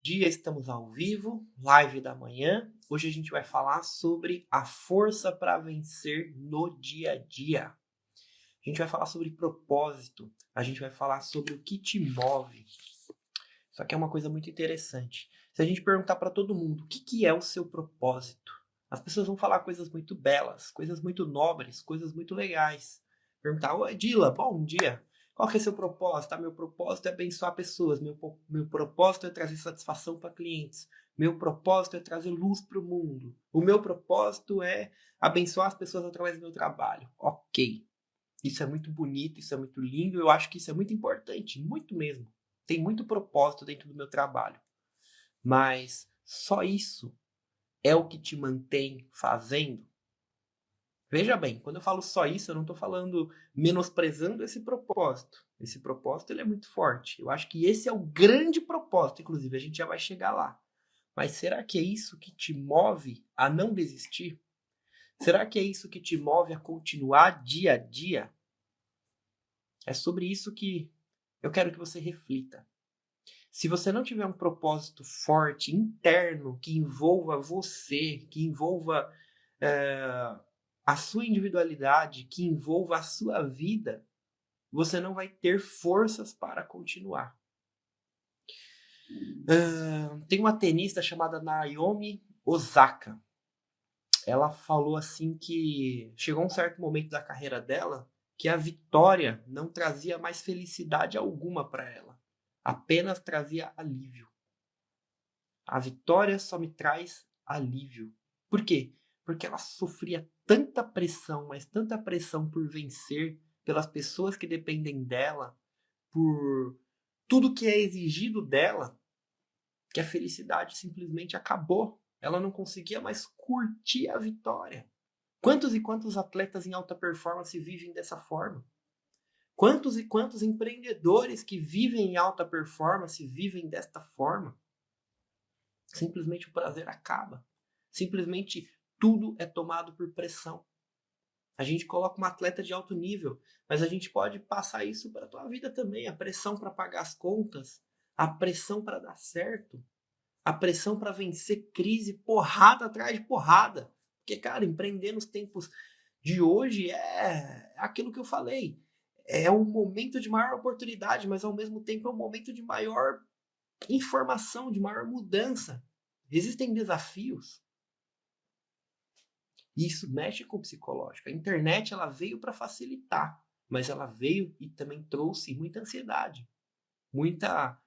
Dia, estamos ao vivo, live da manhã. Hoje a gente vai falar sobre a força para vencer no dia a dia. A gente vai falar sobre propósito, a gente vai falar sobre o que te move. Isso aqui é uma coisa muito interessante. Se a gente perguntar para todo mundo o que é o seu propósito, as pessoas vão falar coisas muito belas, coisas muito nobres, coisas muito legais. Perguntar, oi, Dila, bom dia. Qual que é seu propósito? Meu propósito é abençoar pessoas. Meu propósito é trazer satisfação para clientes. Meu propósito é trazer luz para o mundo. O meu propósito é abençoar as pessoas através do meu trabalho. Ok. Isso é muito bonito, isso é muito lindo. Eu acho que isso é muito importante, muito mesmo. Tem muito propósito dentro do meu trabalho. Mas só isso é o que te mantém fazendo? Veja bem, quando eu falo só isso, eu não estou falando menosprezando esse propósito. Esse propósito ele é muito forte. Eu acho que esse é o grande propósito, inclusive, a gente já vai chegar lá. Mas será que é isso que te move a não desistir? Será que é isso que te move a continuar dia a dia? É sobre isso que eu quero que você reflita. Se você não tiver um propósito forte, interno, que envolva você, que envolva a sua individualidade, que envolva a sua vida, você não vai ter forças para continuar. Tem uma tenista chamada Naomi Osaka. Ela falou assim que chegou um certo momento da carreira dela que a vitória não trazia mais felicidade alguma para ela. Apenas trazia alívio. A vitória só me traz alívio. Por quê? Porque ela sofria tanta pressão, mas tanta pressão por vencer, pelas pessoas que dependem dela, por tudo que é exigido dela, que a felicidade simplesmente acabou. Ela não conseguia mais curtir a vitória. Quantos e quantos atletas em alta performance vivem dessa forma? Quantos e quantos empreendedores que vivem em alta performance vivem desta forma? Simplesmente o prazer acaba. Simplesmente tudo é tomado por pressão. A gente coloca um atleta de alto nível, mas a gente pode passar isso para a tua vida também. A pressão para pagar as contas, a pressão para dar certo, a pressão para vencer crise, porrada atrás de porrada. Porque, cara, empreender nos tempos de hoje é aquilo que eu falei. É um momento de maior oportunidade, mas ao mesmo tempo é um momento de maior informação, de maior mudança. Existem desafios. E isso mexe com o psicológico. A internet ela veio para facilitar, mas ela veio e também trouxe muita ansiedade, muita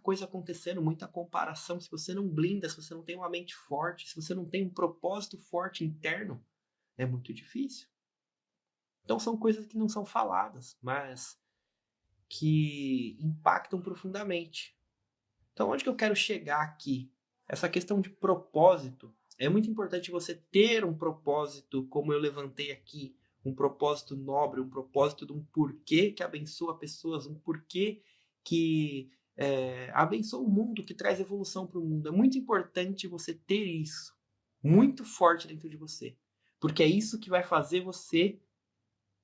coisa acontecendo, muita comparação. Se você não blinda, se você não tem uma mente forte, se você não tem um propósito forte interno, é muito difícil. Então são coisas que não são faladas, mas que impactam profundamente. Então onde que eu quero chegar aqui? Essa questão de propósito. É muito importante você ter um propósito, como eu levantei aqui, um propósito nobre, um propósito de um porquê que abençoa pessoas, um porquê que abençoa o mundo, que traz evolução para o mundo. É muito importante você ter isso muito forte dentro de você, porque é isso que vai fazer você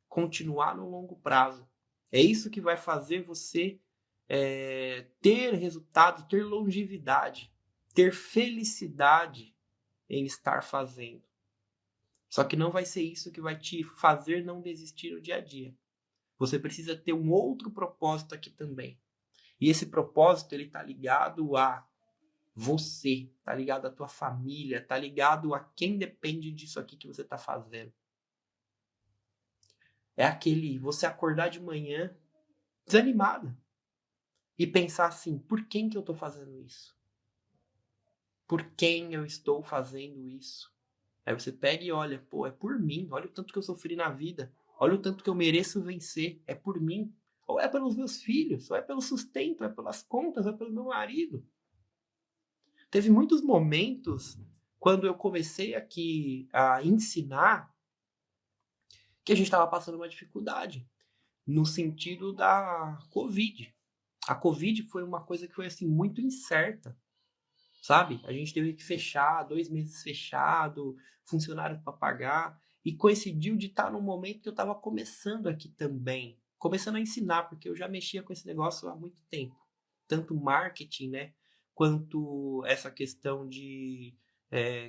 continuar no longo prazo. É isso que vai fazer você ter resultado, ter longevidade, ter felicidade em estar fazendo. Só que não vai ser isso que vai te fazer não desistir no dia a dia. Você precisa ter um outro propósito aqui também. E esse propósito ele está ligado a você, está ligado à tua família, está ligado a quem depende disso aqui que você está fazendo. É aquele você acordar de manhã desanimado e pensar assim, por quem que eu estou fazendo isso? Por quem eu estou fazendo isso? Aí você pega e olha, pô, é por mim, olha o tanto que eu sofri na vida, olha o tanto que eu mereço vencer, é por mim. Ou é pelos meus filhos, ou é pelo sustento, é pelas contas, é pelo meu marido. Teve muitos momentos, quando eu comecei aqui a ensinar, que a gente estava passando uma dificuldade, no sentido da Covid. A Covid foi uma coisa que foi assim muito incerta, sabe? A gente teve que fechar, 2 meses fechado, funcionário para pagar, e coincidiu de estar num momento que eu estava começando aqui também, começando a ensinar, porque eu já mexia com esse negócio há muito tempo, tanto marketing, né? quanto essa questão de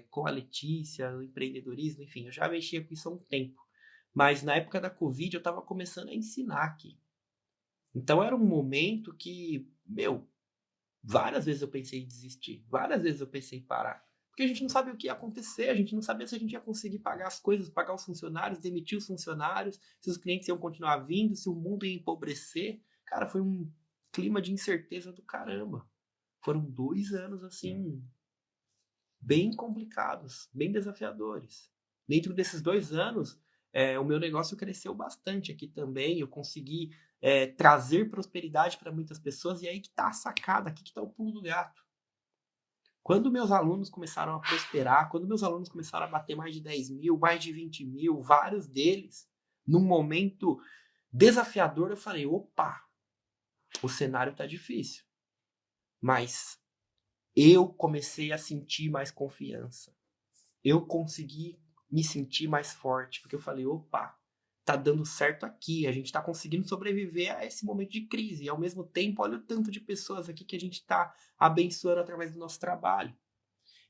com a Letícia, o empreendedorismo, enfim, eu já mexia com isso há um tempo. Mas na época da Covid eu estava começando a ensinar aqui. Então era um momento que, várias vezes eu pensei em desistir, várias vezes eu pensei em parar. Porque a gente não sabia o que ia acontecer, a gente não sabia se a gente ia conseguir pagar as coisas, pagar os funcionários, demitir os funcionários, se os clientes iam continuar vindo, se o mundo ia empobrecer. Cara, foi um clima de incerteza do caramba. Foram 2 anos, assim, bem complicados, bem desafiadores. Dentro desses 2 anos, o meu negócio cresceu bastante aqui também. Eu consegui trazer prosperidade para muitas pessoas. E aí que tá a sacada, aqui que tá o pulo do gato. Quando meus alunos começaram a prosperar, quando meus alunos começaram a bater mais de 10 mil, mais de 20 mil, vários deles, num momento desafiador, eu falei, opa, o cenário tá difícil. Mas eu comecei a sentir mais confiança. Eu consegui me sentir mais forte, porque eu falei, opa, tá dando certo aqui, a gente tá conseguindo sobreviver a esse momento de crise. E ao mesmo tempo, olha o tanto de pessoas aqui que a gente tá abençoando através do nosso trabalho.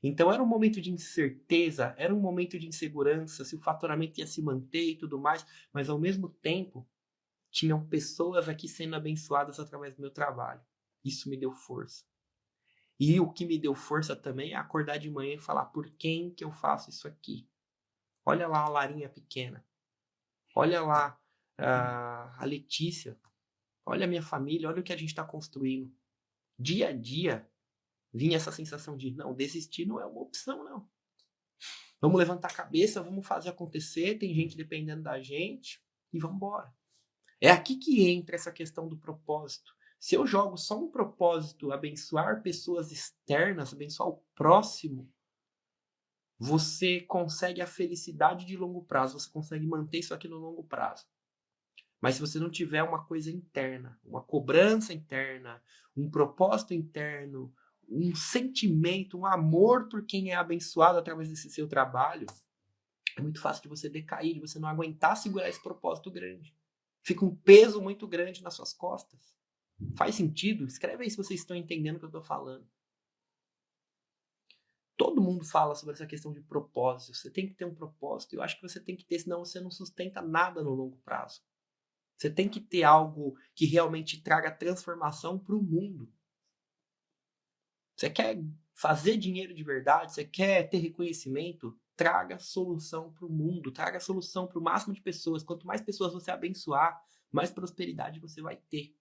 Então era um momento de incerteza, era um momento de insegurança, se o faturamento ia se manter e tudo mais, mas ao mesmo tempo, tinham pessoas aqui sendo abençoadas através do meu trabalho. Isso me deu força. E o que me deu força também é acordar de manhã e falar, por quem que eu faço isso aqui? Olha lá a Larinha pequena. Olha lá a Letícia. Olha a minha família, olha o que a gente está construindo. Dia a dia, vinha essa sensação de, não, desistir não é uma opção, não. Vamos levantar a cabeça, vamos fazer acontecer, tem gente dependendo da gente e vamos embora. É aqui que entra essa questão do propósito. Se eu jogo só um propósito, abençoar pessoas externas, abençoar o próximo, você consegue a felicidade de longo prazo, você consegue manter isso aqui no longo prazo. Mas se você não tiver uma coisa interna, uma cobrança interna, um propósito interno, um sentimento, um amor por quem é abençoado através desse seu trabalho, é muito fácil de você decair, de você não aguentar segurar esse propósito grande. Fica um peso muito grande nas suas costas. Faz sentido? Escreve aí se vocês estão entendendo o que eu estou falando. Todo mundo fala sobre essa questão de propósito. Você tem que ter um propósito. Eu acho que você tem que ter, senão você não sustenta nada no longo prazo. Você tem que ter algo que realmente traga transformação para o mundo. Você quer fazer dinheiro de verdade? Você quer ter reconhecimento? Traga solução para o mundo. Traga solução para o máximo de pessoas. Quanto mais pessoas você abençoar, mais prosperidade você vai ter.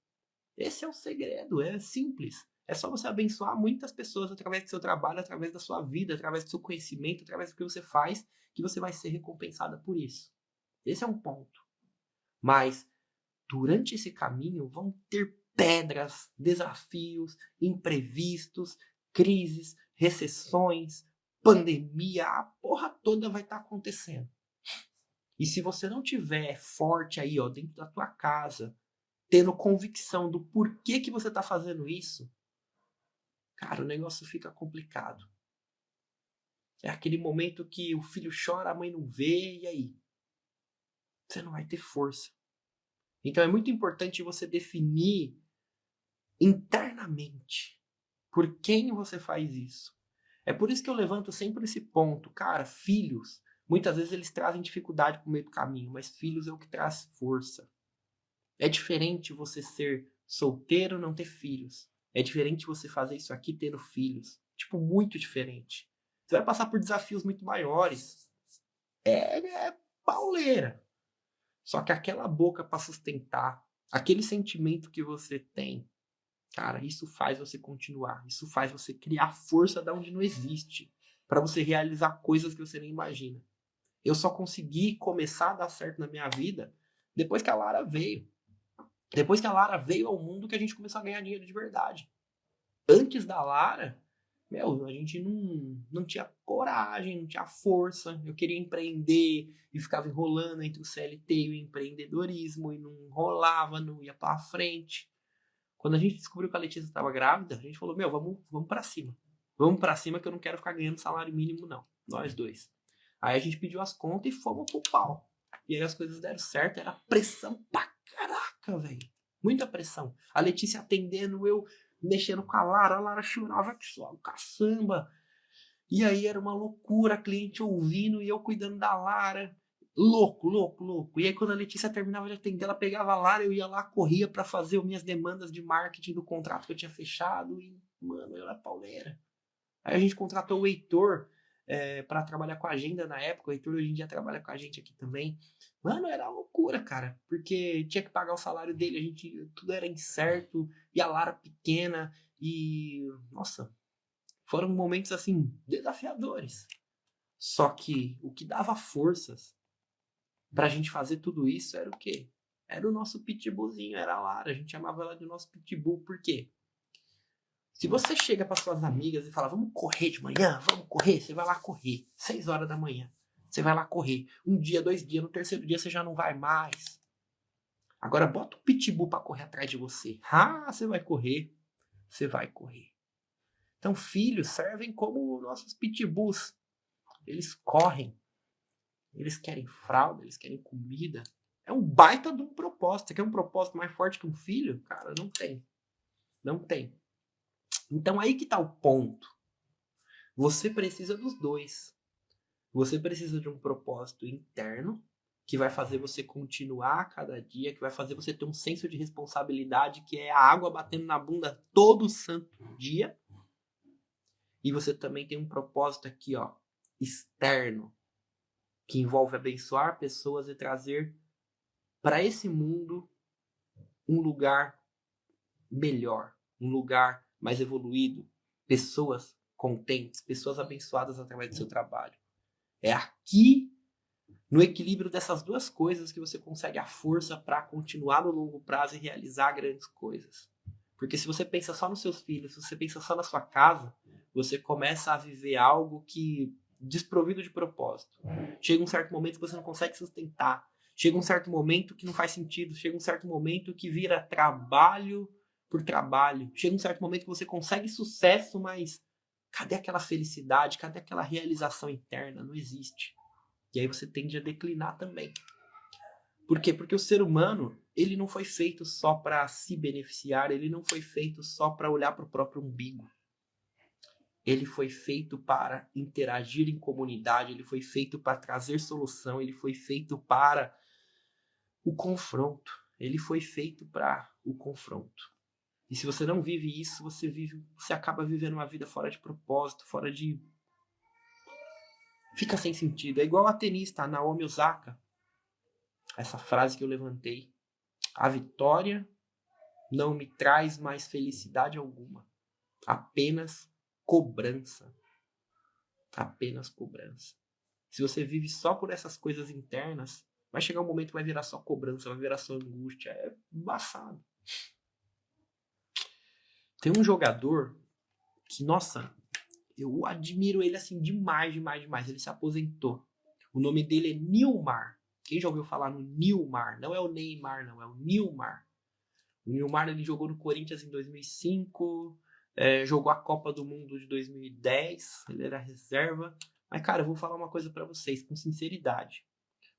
Esse é o segredo. É simples. É só você abençoar muitas pessoas através do seu trabalho, através da sua vida, através do seu conhecimento, através do que você faz, que você vai ser recompensada por isso. Esse é um ponto. Mas durante esse caminho vão ter pedras, desafios, imprevistos, crises, recessões, pandemia, a porra toda vai estar acontecendo. E se você não tiver forte aí, ó, dentro da tua casa, tendo convicção do porquê que você está fazendo isso, cara, o negócio fica complicado. É aquele momento que o filho chora, a mãe não vê, e aí? Você não vai ter força. Então é muito importante você definir internamente por quem você faz isso. É por isso que eu levanto sempre esse ponto. Cara, filhos, muitas vezes eles trazem dificuldade pro meio do caminho, mas filhos é o que traz força. É diferente você ser solteiro e não ter filhos. É diferente você fazer isso aqui tendo filhos. Tipo, muito diferente. Você vai passar por desafios muito maiores. É pauleira. Só que aquela boca para sustentar, aquele sentimento que você tem, cara, isso faz você continuar. Isso faz você criar força da onde não existe. Para você realizar coisas que você nem imagina. Eu só consegui começar a dar certo na minha vida depois que a Lara veio. Depois que a Lara veio ao mundo que a gente começou a ganhar dinheiro de verdade. Antes da Lara, a gente não tinha coragem, não tinha força. Eu queria empreender e ficava enrolando entre o CLT e o empreendedorismo e não rolava, não ia pra frente. Quando a gente descobriu que a Letícia estava grávida, a gente falou, vamos pra cima. Vamos pra cima que eu não quero ficar ganhando salário mínimo, não. Nós dois. Aí a gente pediu as contas e fomos pro pau. E aí as coisas deram certo, era pressão pra caraca, velho. Muita pressão. A Letícia atendendo, eu mexendo com a Lara chorava que só, o caçamba. E aí era uma loucura, a cliente ouvindo e eu cuidando da Lara. Louco, louco, louco. E aí quando a Letícia terminava de atender, ela pegava a Lara, eu ia lá, corria pra fazer as minhas demandas de marketing do contrato que eu tinha fechado. E, mano, eu era pauleira. Aí a gente contratou o Heitor para trabalhar com a agenda na época. O Heitor hoje em dia trabalha com a gente aqui também. Mano, era uma loucura, cara. Porque tinha que pagar o salário dele, tudo era incerto. E a Lara pequena. E, nossa, foram momentos, assim, desafiadores. Só que o que dava forças pra gente fazer tudo isso era o quê? Era o nosso pitbullzinho, era a Lara. A gente chamava ela de nosso pitbull. Por quê? Se você chega para suas amigas e fala, vamos correr de manhã, vamos correr, você vai lá correr, 6 horas da manhã. Você vai lá correr. Um dia, 2 dias, no terceiro dia você já não vai mais. Agora bota o pitbull para correr atrás de você. Ah, você vai correr. Você vai correr. Então filhos servem como nossos pitbulls. Eles correm. Eles querem fralda, eles querem comida. É um baita de um propósito. Você quer um propósito mais forte que um filho? Cara, não tem. Não tem. Então aí que tá o ponto. Você precisa dos dois. Você precisa de um propósito interno que vai fazer você continuar a cada dia, que vai fazer você ter um senso de responsabilidade, que é a água batendo na bunda todo santo dia. E você também tem um propósito aqui, ó, externo, que envolve abençoar pessoas e trazer para esse mundo um lugar melhor, um lugar mais evoluído, pessoas contentes, pessoas abençoadas através do seu trabalho. É aqui, no equilíbrio dessas duas coisas, que você consegue a força para continuar no longo prazo e realizar grandes coisas. Porque se você pensa só nos seus filhos, se você pensa só na sua casa, você começa a viver algo que desprovido de propósito. Chega um certo momento que você não consegue sustentar. Chega um certo momento que não faz sentido. Chega um certo momento que vira trabalho por trabalho. Chega um certo momento que você consegue sucesso, mas cadê aquela felicidade? Cadê aquela realização interna? Não existe. E aí você tende a declinar também. Por quê? Porque o ser humano, ele não foi feito só para se beneficiar, ele não foi feito só para olhar para o próprio umbigo. Ele foi feito para interagir em comunidade, ele foi feito para trazer solução, ele foi feito para o confronto. Ele foi feito para o confronto. E se você não vive isso, você acaba vivendo uma vida fora de propósito, fora de... Fica sem sentido. É igual a tenista, a Naomi Osaka. Essa frase que eu levantei. A vitória não me traz mais felicidade alguma. Apenas cobrança. Apenas cobrança. Se você vive só por essas coisas internas, vai chegar um momento que vai virar só cobrança, vai virar só angústia. É embaçado. Tem um jogador que, nossa, eu admiro ele assim demais, demais, demais. Ele se aposentou. O nome dele é Nilmar. Quem já ouviu falar no Nilmar? Não é o Neymar, não. É o Nilmar. O Nilmar, ele jogou no Corinthians em 2005. Jogou a Copa do Mundo de 2010. Ele era reserva. Mas, cara, eu vou falar uma coisa pra vocês, com sinceridade.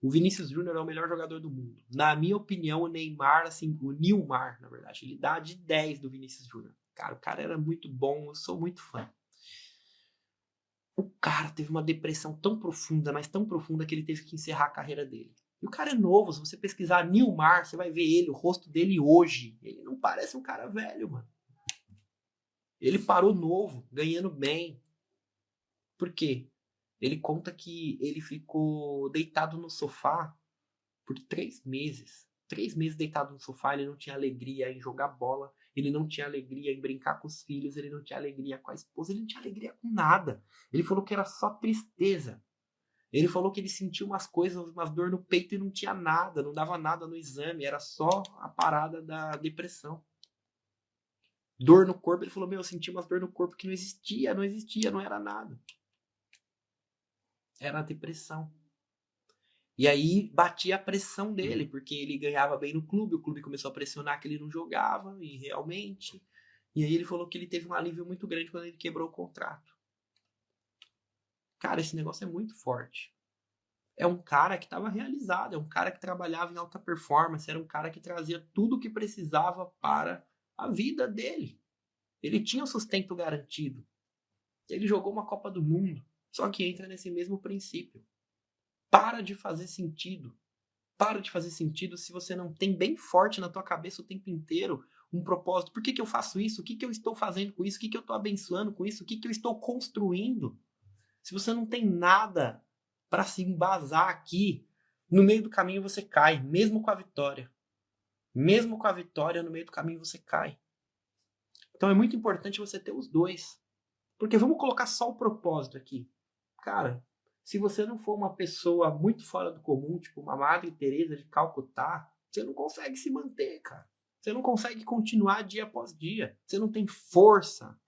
O Vinícius Júnior é o melhor jogador do mundo. Na minha opinião, o Neymar, assim, o Nilmar, na verdade, ele dá de 10 do Vinícius Júnior. Cara, o cara era muito bom, eu sou muito fã. O cara teve uma depressão tão profunda, mas tão profunda, que ele teve que encerrar a carreira dele. E o cara é novo, se você pesquisar Nilmar, você vai ver ele, o rosto dele hoje. Ele não parece um cara velho, mano. Ele parou novo, ganhando bem. Por quê? Ele conta que ele ficou deitado no sofá por 3 meses. 3 meses deitado no sofá, ele não tinha alegria em jogar bola, ele não tinha alegria em brincar com os filhos, ele não tinha alegria com a esposa, ele não tinha alegria com nada. Ele falou que era só tristeza. Ele falou que ele sentiu umas coisas, umas dor no peito e não tinha nada, não dava nada no exame, era só a parada da depressão. Dor no corpo, ele falou, eu senti umas dor no corpo que não existia, não era nada. Era a depressão. E aí batia a pressão dele, porque ele ganhava bem no clube, o clube começou a pressionar que ele não jogava, e realmente. E aí ele falou que ele teve um alívio muito grande quando ele quebrou o contrato. Cara, esse negócio é muito forte. É um cara que estava realizado, é um cara que trabalhava em alta performance, era um cara que trazia tudo o que precisava para a vida dele. Ele tinha o sustento garantido. Ele jogou uma Copa do Mundo. Só que entra nesse mesmo princípio. Para de fazer sentido. Para de fazer sentido se você não tem bem forte na tua cabeça o tempo inteiro um propósito. Por que, que eu faço isso? O que, que eu estou fazendo com isso? O que, que eu estou abençoando com isso? O que, que eu estou construindo? Se você não tem nada para se embasar aqui, no meio do caminho você cai, mesmo com a vitória. Mesmo com a vitória, no meio do caminho você cai. Então é muito importante você ter os dois. Porque vamos colocar só o propósito aqui. Cara, se você não for uma pessoa muito fora do comum, tipo uma Madre Teresa de Calcutá, você não consegue se manter, cara. Você não consegue continuar dia após dia. Você não tem força.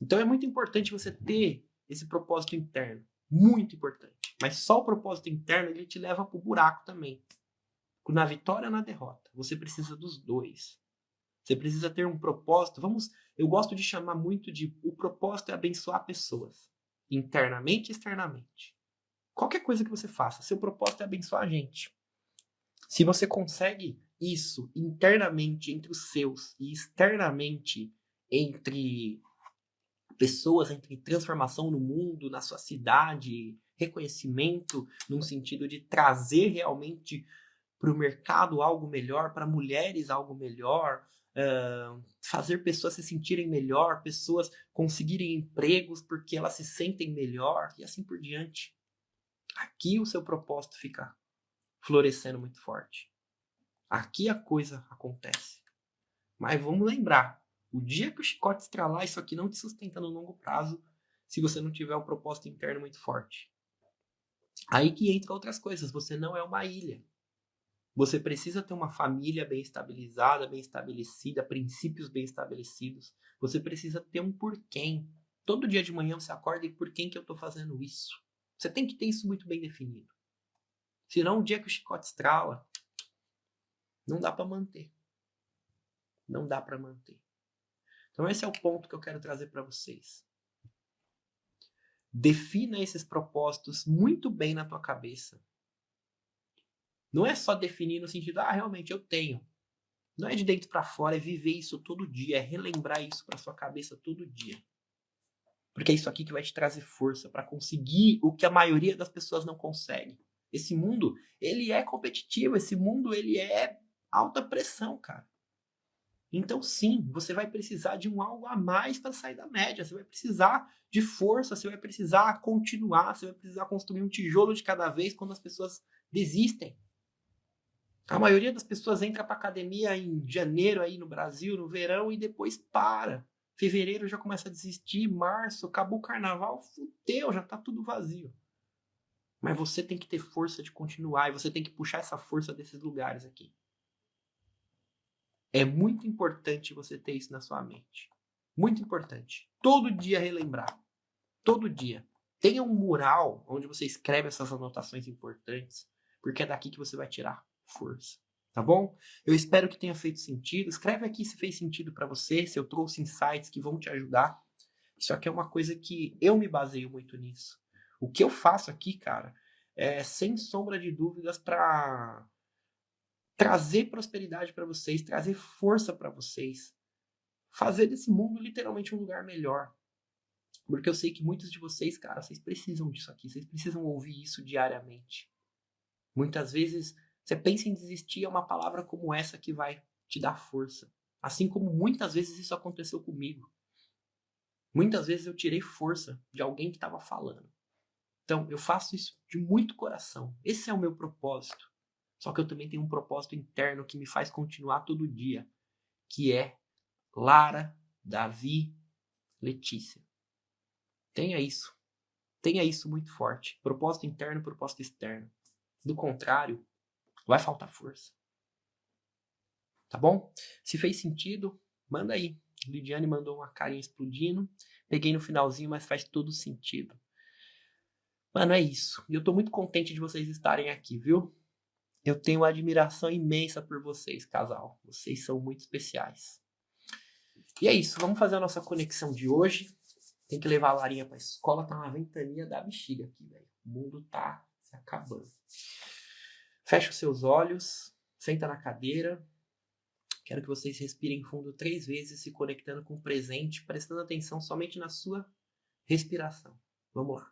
Então é muito importante você ter esse propósito interno. Muito importante. Mas só o propósito interno, ele te leva pro buraco também. Na vitória ou na derrota. Você precisa dos dois. Você precisa ter um propósito. Eu gosto de chamar muito de o propósito é abençoar pessoas. Internamente e externamente. Qualquer coisa que você faça, seu propósito é abençoar a gente. Se você consegue isso internamente entre os seus e externamente entre pessoas, entre transformação no mundo, na sua cidade, reconhecimento, num sentido de trazer realmente para o mercado algo melhor, para mulheres algo melhor, fazer pessoas se sentirem melhor, pessoas conseguirem empregos porque elas se sentem melhor e assim por diante. Aqui o seu propósito fica florescendo muito forte. Aqui a coisa acontece. Mas vamos lembrar, o dia que o chicote estralar, isso aqui não te sustenta no longo prazo se você não tiver um propósito interno muito forte. Aí que entra outras coisas, você não é uma ilha. Você precisa ter uma família bem estabilizada, bem estabelecida, princípios bem estabelecidos. Você precisa ter um porquê. Todo dia de manhã você acorda e por que eu estou fazendo isso? Você tem que ter isso muito bem definido. Senão, o dia que o chicote estrala, não dá para manter. Não dá para manter. Então, esse é o ponto que eu quero trazer para vocês. Defina esses propósitos muito bem na tua cabeça. Não é só definir no sentido, realmente eu tenho. Não é de dentro para fora, é viver isso todo dia, é relembrar isso para sua cabeça todo dia. Porque é isso aqui que vai te trazer força para conseguir o que a maioria das pessoas não consegue. Esse mundo, ele é competitivo, esse mundo, ele é alta pressão, cara. Então, sim, você vai precisar de um algo a mais para sair da média. Você vai precisar de força, você vai precisar continuar, você vai precisar construir um tijolo de cada vez quando as pessoas desistem. A maioria das pessoas entra para academia em janeiro aí no Brasil, no verão, e depois para. Fevereiro já começa a desistir, março, acabou o carnaval, fudeu, já tá tudo vazio. Mas você tem que ter força de continuar e você tem que puxar essa força desses lugares aqui. É muito importante você ter isso na sua mente. Muito importante. Todo dia relembrar. Todo dia. Tenha um mural onde você escreve essas anotações importantes, porque é daqui que você vai tirar força. Tá bom? Eu espero que tenha feito sentido. Escreve aqui se fez sentido para você, se eu trouxe insights que vão te ajudar. Isso aqui é uma coisa que eu me baseio muito nisso. O que eu faço aqui, cara, é sem sombra de dúvidas para trazer prosperidade para vocês, trazer força para vocês, fazer desse mundo literalmente um lugar melhor. Porque eu sei que muitos de vocês, cara, vocês precisam disso aqui, vocês precisam ouvir isso diariamente. Muitas vezes você pensa em desistir, é uma palavra como essa que vai te dar força. Assim como muitas vezes isso aconteceu comigo. Muitas vezes eu tirei força de alguém que estava falando. Então, eu faço isso de muito coração. Esse é o meu propósito. Só que eu também tenho um propósito interno que me faz continuar todo dia, que é Lara, Davi, Letícia. Tenha isso. Tenha isso muito forte. Propósito interno, propósito externo. Do contrário, vai faltar força. Tá bom? Se fez sentido, manda aí. Lidiane mandou uma carinha explodindo. Peguei no finalzinho, mas faz todo sentido. Mano, é isso. E eu tô muito contente de vocês estarem aqui, viu? Eu tenho uma admiração imensa por vocês, casal. Vocês são muito especiais. E é isso. Vamos fazer a nossa conexão de hoje. Tem que levar a Larinha pra escola. Tá uma ventania da bexiga aqui, velho. O mundo tá se acabando. Fecha os seus olhos. Senta na cadeira. Quero que vocês respirem fundo 3 vezes, se conectando com o presente, prestando atenção somente na sua respiração. Vamos lá.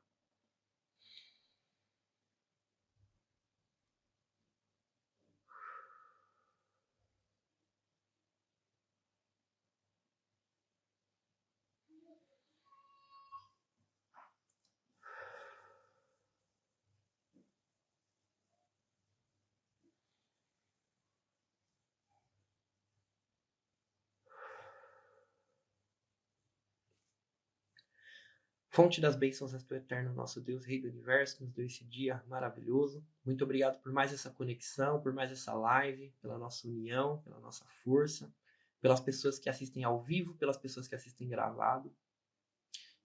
Fonte das bênçãos és tu, eterno nosso Deus, Rei do Universo, que nos deu esse dia maravilhoso. Muito obrigado por mais essa conexão, por mais essa live, pela nossa união, pela nossa força, pelas pessoas que assistem ao vivo, pelas pessoas que assistem gravado.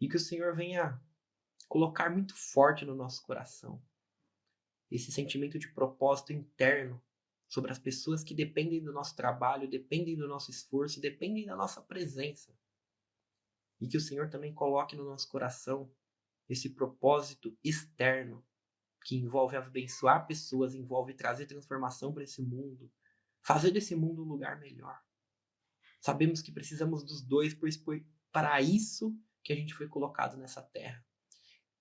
E que o Senhor venha colocar muito forte no nosso coração esse sentimento de propósito interno sobre as pessoas que dependem do nosso trabalho, dependem do nosso esforço, dependem da nossa presença. E que o Senhor também coloque no nosso coração esse propósito externo que envolve abençoar pessoas, envolve trazer transformação para esse mundo, fazer desse mundo um lugar melhor. Sabemos que precisamos dos dois, pois foi para isso que a gente foi colocado nessa terra.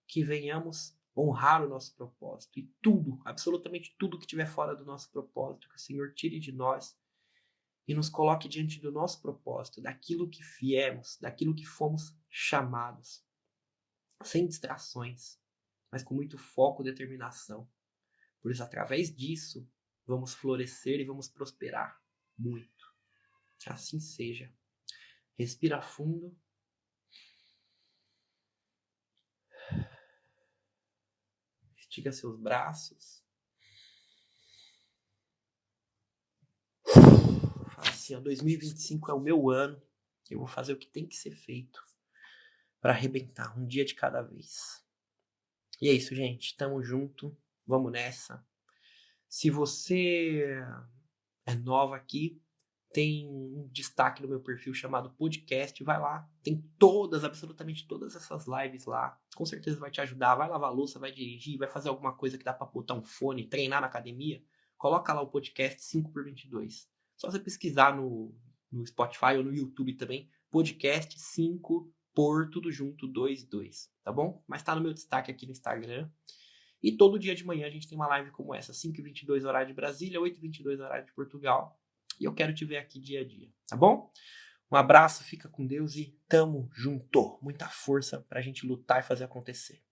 Que venhamos honrar o nosso propósito e tudo, absolutamente tudo que estiver fora do nosso propósito, que o Senhor tire de nós e nos coloque diante do nosso propósito, daquilo que viemos, daquilo que fomos chamados, sem distrações, mas com muito foco e determinação. Pois através disso, vamos florescer e vamos prosperar muito. Assim seja. Respira fundo. Estica seus braços. Assim, ó, 2025 é o meu ano. Eu vou fazer o que tem que ser feito para arrebentar, um dia de cada vez. E é isso, gente. Tamo junto. Vamos nessa. Se você é nova aqui, tem um destaque no meu perfil chamado podcast. Vai lá. Tem absolutamente todas essas lives lá. Com certeza vai te ajudar. Vai lavar a louça, vai dirigir, vai fazer alguma coisa que dá para botar um fone, treinar na academia. Coloca lá o podcast 5x22. Só você pesquisar no Spotify ou no YouTube também, podcast 5 por tudo junto 22, tá bom? Mas tá no meu destaque aqui no Instagram. E todo dia de manhã a gente tem uma live como essa, 5h22 horário de Brasília, 8h22 horário de Portugal. E eu quero te ver aqui dia a dia, tá bom? Um abraço, fica com Deus e tamo junto. Muita força pra gente lutar e fazer acontecer.